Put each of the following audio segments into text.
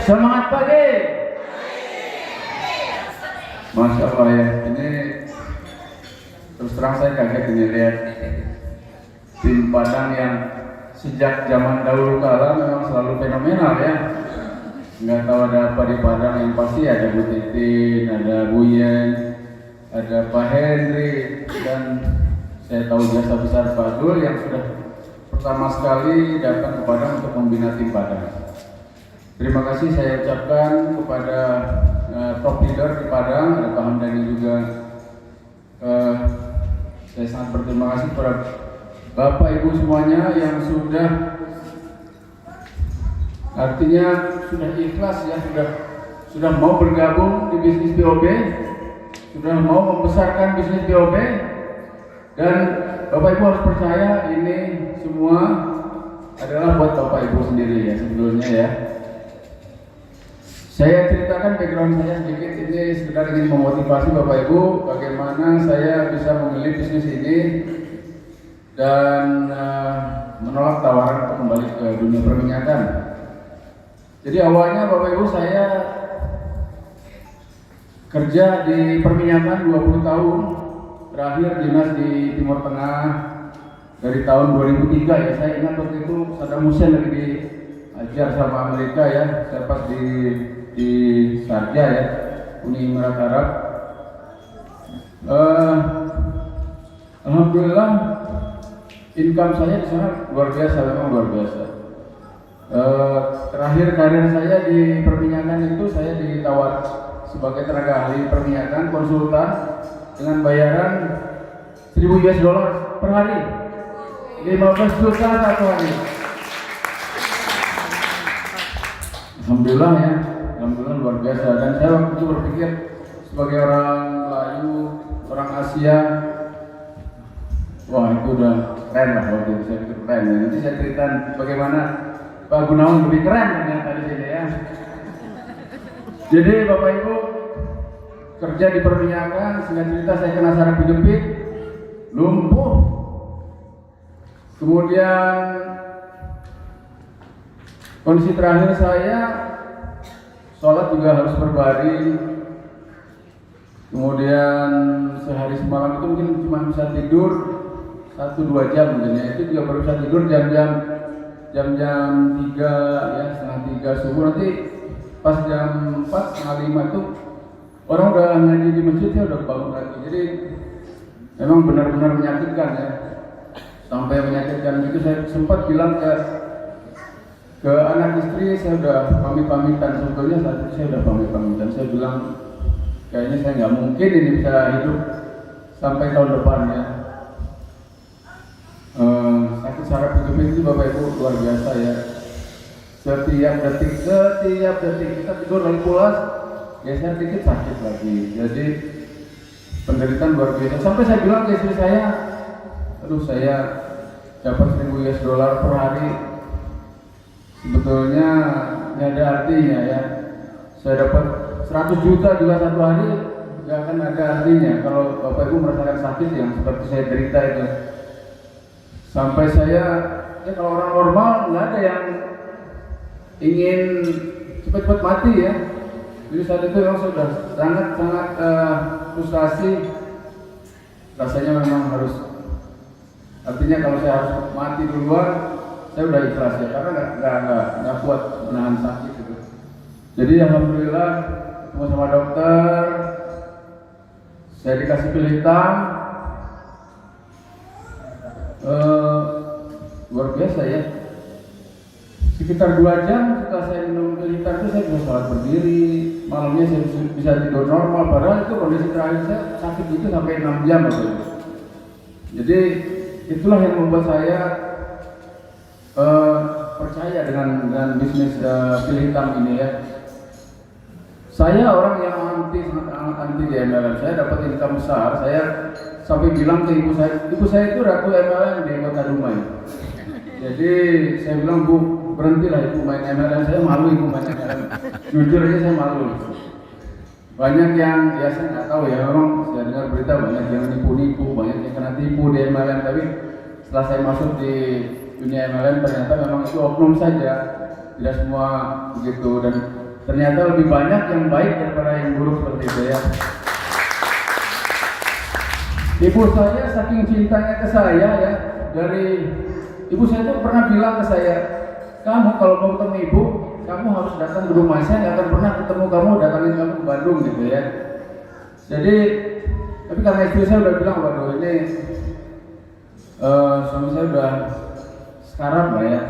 Semangat pagi. Masya Allah ya, ini terus terang saya kaget ini lihat tim Padang yang sejak zaman dahulu kala memang selalu fenomenal ya. Nggak tahu ada apa di Padang, yang pasti ada Bu Titin, ada Bu Yen, ada Pak Henry, dan saya tahu jasa besar Pak Dul yang sudah pertama sekali datang ke Padang untuk membina tim Padang. Terima kasih saya ucapkan kepada top leader di Padang, ada Pak Hamdani juga. Saya sangat berterima kasih kepada Bapak Ibu semuanya yang sudah, artinya sudah ikhlas ya, sudah mau bergabung di bisnis BOB, sudah mau membesarkan bisnis BOB, dan Bapak Ibu harus percaya ini semua adalah buat Bapak Ibu sendiri ya sebetulnya ya. Saya ceritakan background saya sedikit, ini sekedar ingin memotivasi Bapak Ibu bagaimana saya bisa memilih bisnis ini dan menolak tawaran untuk kembali ke dunia perminyakan. Jadi awalnya Bapak Ibu saya kerja di perminyakan 20 tahun, terakhir dinas di Timur Tengah dari tahun 2003 ya. Saya ingat waktu itu Saddam Hussein lagi diajar sama Amerika ya, saya pas di Sharjah ya, Uni Emirat Arab. Alhamdulillah income saya di sana luar biasa, memang luar biasa. Terakhir karir saya di perminyakan itu saya ditawar sebagai tenaga ahli perminyakan konsultan dengan bayaran 1.000 US dollar per hari, 15 juta satu hari. Alhamdulillah ya, alhamdulillah luar biasa. Dan saya waktu itu berpikir sebagai orang Melayu, orang Asia, wah itu udah keren lah waktu itu, saya pikir keren ya. Nanti saya ceritakan bagaimana Pak Gunawan lebih keren ternyata di sini ya. Jadi Bapak Ibu kerja di perminyakan, singkat cerita saya kena saraf kejepit, lumpuh, kemudian kondisi terakhir saya sholat juga harus berbaring, kemudian sehari semalam itu mungkin cuma bisa tidur 1-2 jam mungkin ya. Itu juga baru bisa tidur jam-jam 3 ya, setengah 3 subuh. Nanti pas jam 4, setengah 5 itu orang udah ngaji di masjid, saya udah bangun lagi. Jadi memang benar-benar menyakitkan ya, sampai menyakitkan gitu. Saya sempat bilang ke anak istri, saya udah pamit-pamitan. Sebetulnya saat itu saya udah pamit-pamitan. Saya bilang kayaknya saya nggak mungkin ini bisa hidup sampai tahun depan ya. Sakit saraf kejepit itu Bapak Ibu luar biasa ya. Setiap detik kita tidur lagi pulas, geser dikit sakit lagi. Jadi penderitaan luar biasa. Sampai saya bilang ke istri saya, aduh saya dapat 1.000 US dollar per hari, sebetulnya nggak ada artinya ya. Saya dapat 100 juta juga satu hari, nggak akan ada artinya kalau Bapak Ibu merasakan sakit yang seperti saya derita itu. Sampai saya, ya kalau orang normal nggak ada yang ingin cepat-cepat mati ya. Jadi saat itu memang sudah sangat frustasi. Rasanya memang harus, artinya kalau saya harus mati duluan, saya udah ikhlas ya, karena nggak kuat menahan sakit itu. Jadi alhamdulillah ketemu sama dokter, saya dikasih pil hitam. Luar biasa ya. Sekitar 2 jam setelah saya minum pil hitam itu saya bisa sholat berdiri, malamnya saya bisa tidur normal. Padahal itu kondisi terakhir saya sakit itu sampai 6 jam gitu. Jadi itulah yang membuat saya percaya dengan bisnis pil hitam ini ya. Saya orang yang sangat anti di MLM. Saya dapat income besar, saya sampai bilang ke ibu saya itu ratu MLM di Kota Dumai. Jadi saya bilang, Bu, berhentilah ibu main MLM, saya malu ibu main MLM. Jujur aja saya malu. Banyak yang, ya saya nggak tahu ya, memang saya dengar berita banyak yang nipu-nipu, banyak yang kena tipu di MLM. Tapi setelah saya masuk di dunia MLM ternyata memang itu oknum saja, tidak semua begitu. Dan ternyata lebih banyak yang baik daripada yang buruk seperti itu ya. Ibu saya saking cintanya ke saya ya, dari ibu saya tuh pernah bilang ke saya, kamu kalau mau ketemu ibu, kamu harus datang ke rumah, saya nggak akan pernah ketemu kamu, datangin kamu ke Bandung gitu ya. Jadi, tapi karena istri saya udah bilang, waduh ini suami saya udah sekarang lah ya.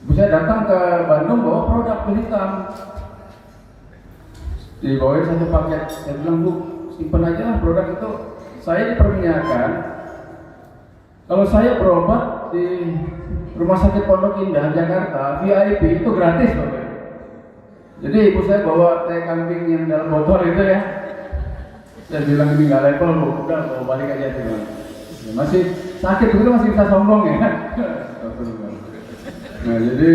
Ibu saya datang ke Bandung bawa produk kulit hitam, dibawain satu paket. Saya bilang, Bu, simpan aja lah produk itu. Saya diperminyakan, kalau saya berobat di Rumah Sakit Pondok Indah Jakarta VIP itu gratis loh. Jadi ibu saya bawa teh kambing yang dalam botol itu ya. Saya bilang ini nggak level Bu, udah bawa balik aja teman. Masih sakit begitu masih bisa sombong ya. Nah jadi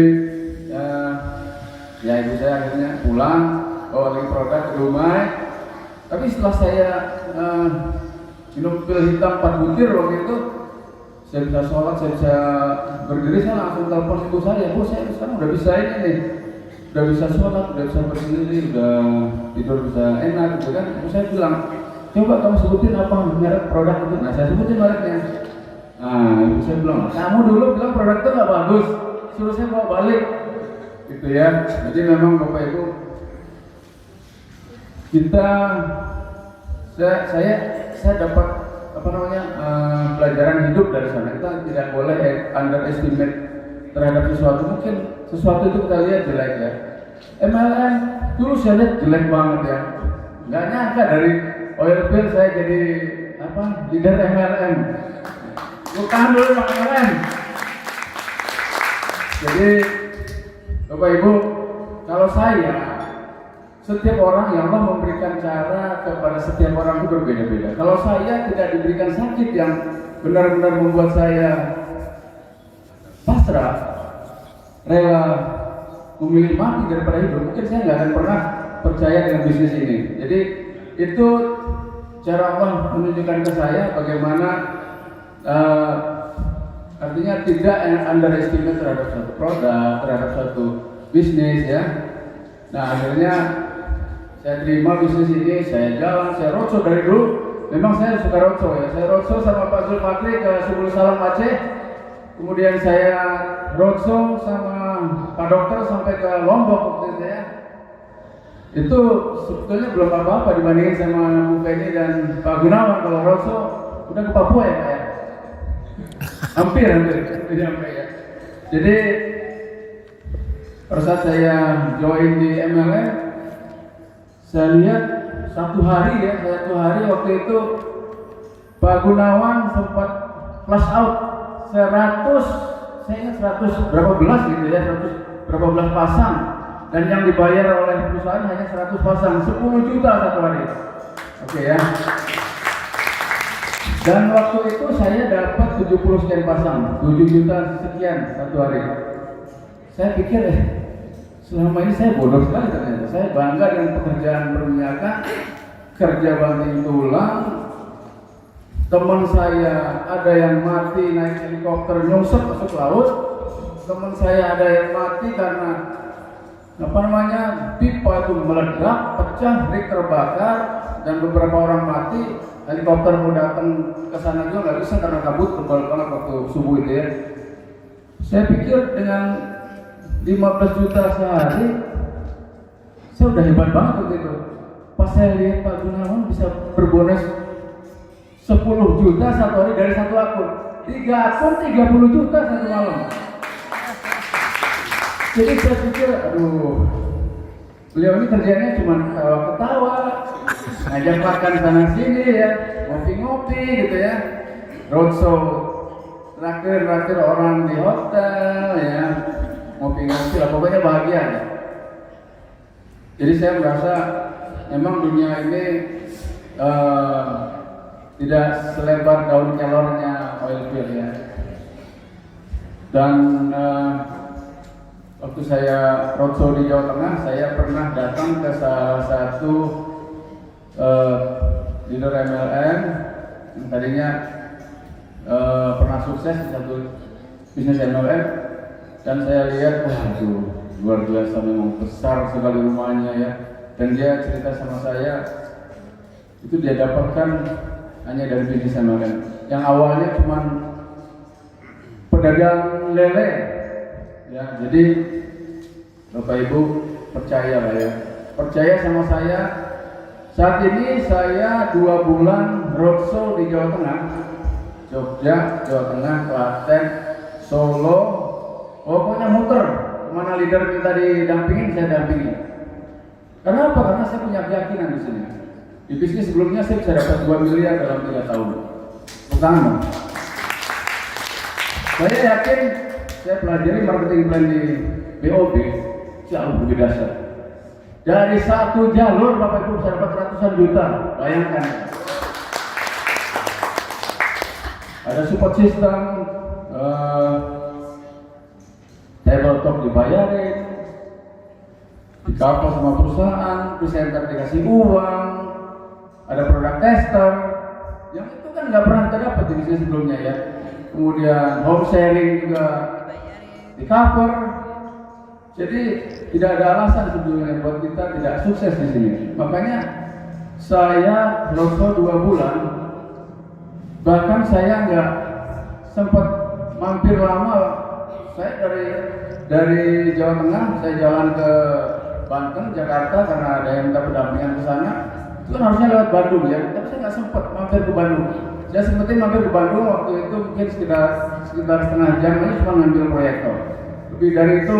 ya ibu saya akhirnya pulang bawa lagi produk ke rumah. Tapi setelah saya minum pil hitam 4 butir waktu itu, saya bisa sholat, saya bisa berdiri, saya langsung telepon ibu saya, Bu saya sekarang udah bisa ini nih, udah bisa sholat, udah bisa berdiri, udah tidur bisa enak gitu kan. Ibu saya bilang, coba kamu sebutin apa merek produk itu. Nah saya sebutin mereknya. Nah ibu saya bilang, kamu dulu bilang produk itu nggak bagus, suruh saya bawa balik gitu ya. Jadi memang Bapak Ibu, kita saya dapat pelajaran hidup dari sana. Kita tidak boleh underestimate terhadap sesuatu. Mungkin sesuatu itu kita lihat jelek ya. MLM dulu saya lihat jelek banget ya. Nggak nyangka dari oil spill saya jadi leader MLM. Bukan dulu MLM. Jadi Bapak Ibu, kalau saya, setiap orang yang Allah memberikan cara kepada setiap orang itu berbeda-beda. Kalau saya tidak diberikan sakit yang benar-benar membuat saya pasrah, rela memilih mati daripada hidup, mungkin saya nggak akan pernah percaya dengan bisnis ini. Jadi itu cara Allah menunjukkan ke saya bagaimana artinya tidak underestimate terhadap satu produk, terhadap satu bisnis ya. Nah akhirnya saya terima bisnis ini, saya jalan, saya roadshow dari dulu. Memang saya suka roadshow ya. Saya roadshow sama Pak Zulfakri ke Subul Salam Aceh. Kemudian saya roadshow sama Pak Dokter sampai ke Lombok waktu itu ya. Itu sebetulnya belum apa-apa dibandingin sama Bu Penny dan Pak Gunawan. Kalau roadshow udah ke Papua ya Pak ya. Hampir ya. Jadi pada saat saya join di MLM, saya lihat satu hari waktu itu Pak Gunawan sempat flash out 100, saya ingat 100 berapa belas gitu ya, 100 berapa belas pasang, dan yang dibayar oleh perusahaan hanya 100 pasang, 10 juta satu hari. Oke ya. Dan waktu itu saya dapat 70 sekian pasang, 7 juta sekian satu hari. Saya pikir selama ini saya bodoh sekali ternyata. Saya bangga dengan pekerjaan perminyakan, kerja banting tulang. Teman saya ada yang mati naik helikopter nyungsep masuk laut. Teman saya ada yang mati karena pipa itu meledak, pecah, rig terbakar, dan beberapa orang mati. Helikopter mau datang ke sana juga nggak bisa karena kabut tebal banget waktu subuh itu ya. Saya pikir dengan 15 juta sehari, saya udah hebat banget waktu itu. Pas saya lihat Pak Gunawan bisa berbonus 10 juta satu hari dari satu akun, 3 akun 30 juta satu malam. Jadi saya pikir, aduh, beliau ini kerjanya cuma ketawa-ketawa, ngajak makan sana sini ya, ngopi-ngopi gitu ya, roadshow, traktir orang di hotel ya, ngopi-ngopi lah, pokoknya bahagia ya. Jadi saya merasa memang dunia ini tidak selebar daun kelornya oil spill ya. Dan waktu saya roadshow di Jawa Tengah, saya pernah datang ke salah satu leader MLM yang tadinya pernah sukses di satu bisnis MLM, dan saya lihat, waduh, luar biasa, memang besar sekali rumahnya ya. Dan dia cerita sama saya, itu dia dapatkan hanya dari bisnis yang awalnya cuma pedagang lele ya. Jadi Bapak Ibu percaya lah ya, percaya sama saya. Saat ini saya 2 bulan roadshow di Jawa Tengah, Jogja, Jawa Tengah, Klaten, Solo, pokoknya muter. Kemana leader minta didampingin, saya dampingin. Kenapa? Karena saya punya keyakinan di sini. Di bisnis sebelumnya saya bisa dapat 2 miliar dalam 3 tahun. Pertama, saya yakin saya pelajari marketing plan di BOB jauh lebih dahsyat. Dari 1 jalur Bapak Ibu bisa dapat ratusan juta. Bayangkan. Ada support system, saya bertok dibayarin, di cover sama perusahaan, presenter dikasih uang, ada produk tester, yang itu kan nggak pernah kita dapat di bisnis sebelumnya ya. Kemudian home sharing juga di cover, jadi tidak ada alasan sebetulnya buat kita tidak sukses di sini. Makanya saya roadshow 2 bulan, bahkan saya nggak sempat mampir lama. Saya dari Jawa Tengah, saya jalan ke Banten, Jakarta karena ada yang minta pendampingan ke sana. Itu kan harusnya lewat Bandung ya, tapi saya nggak sempat mampir ke Bandung. Saya sempetin mampir ke Bandung waktu itu mungkin sekitar setengah jam aja cuma ngambil proyektor. Lebih dari itu,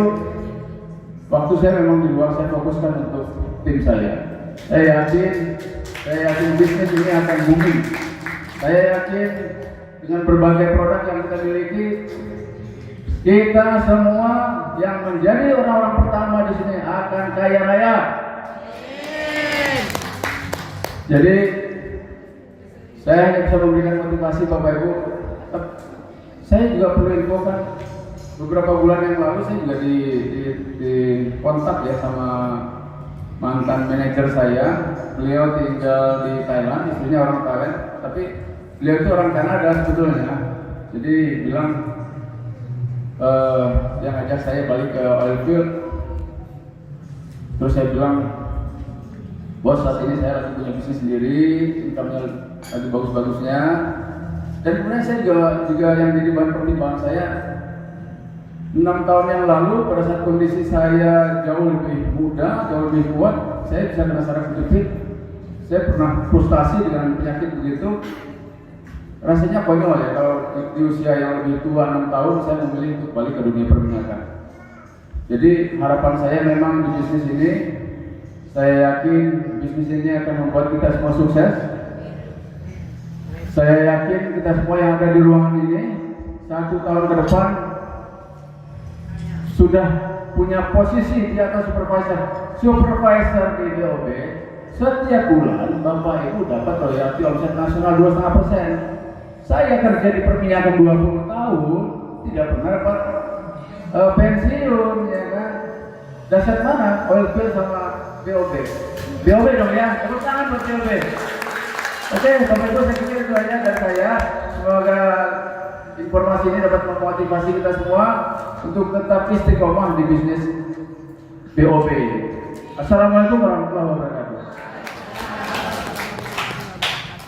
waktu saya memang di luar, saya fokuskan untuk tim saya. Saya yakin bisnis ini akan booming. Saya yakin dengan berbagai produk yang kita miliki, kita semua yang menjadi orang-orang pertama di sini akan kaya raya. Jadi saya hanya bisa memberikan motivasi Bapak Ibu. Saya juga perlu infokan, beberapa bulan yang lalu saya juga di kontak ya sama mantan manajer saya. Beliau tinggal di Thailand, istrinya orang Thailand, tapi beliau itu orang Kanada sebetulnya. Jadi bilang yang ngajak saya balik ke oilfield. Terus saya bilang, bos, saat ini saya lagi punya bisnis sendiri, income-nya lagi bagus-bagusnya. Dan kemudian saya juga yang jadi bahan pertimbangan saya, 6 tahun yang lalu pada saat kondisi saya jauh lebih muda, jauh lebih kuat, saya bisa kena saraf kejepit. Saya pernah frustasi dengan penyakit begitu. Rasanya konyol ya kalau di usia yang lebih tua 6 tahun saya memilih untuk balik ke dunia perminyakan. Jadi harapan saya memang di bisnis ini, saya yakin bisnis ini akan membuat kita semua sukses. Saya yakin kita semua yang ada di ruangan ini 1 tahun ke depan sudah punya posisi di atas supervisor di BOB. Setiap bulan Bapak Ibu dapat royalti omset nasional 2,5%. Saya kerja di perminyakan 20 tahun, tidak pernah dapat pensiun, ya kan? Dasar mana? Oilfield sama BOB. BOB dong ya, tepuk tangan buat BOB. Oke, Bapak Ibu, saya pikir itu aja dari saya. Semoga informasi ini dapat memotivasi kita semua untuk tetap istiqomah di bisnis BOB. Assalamualaikum warahmatullahi wabarakatuh.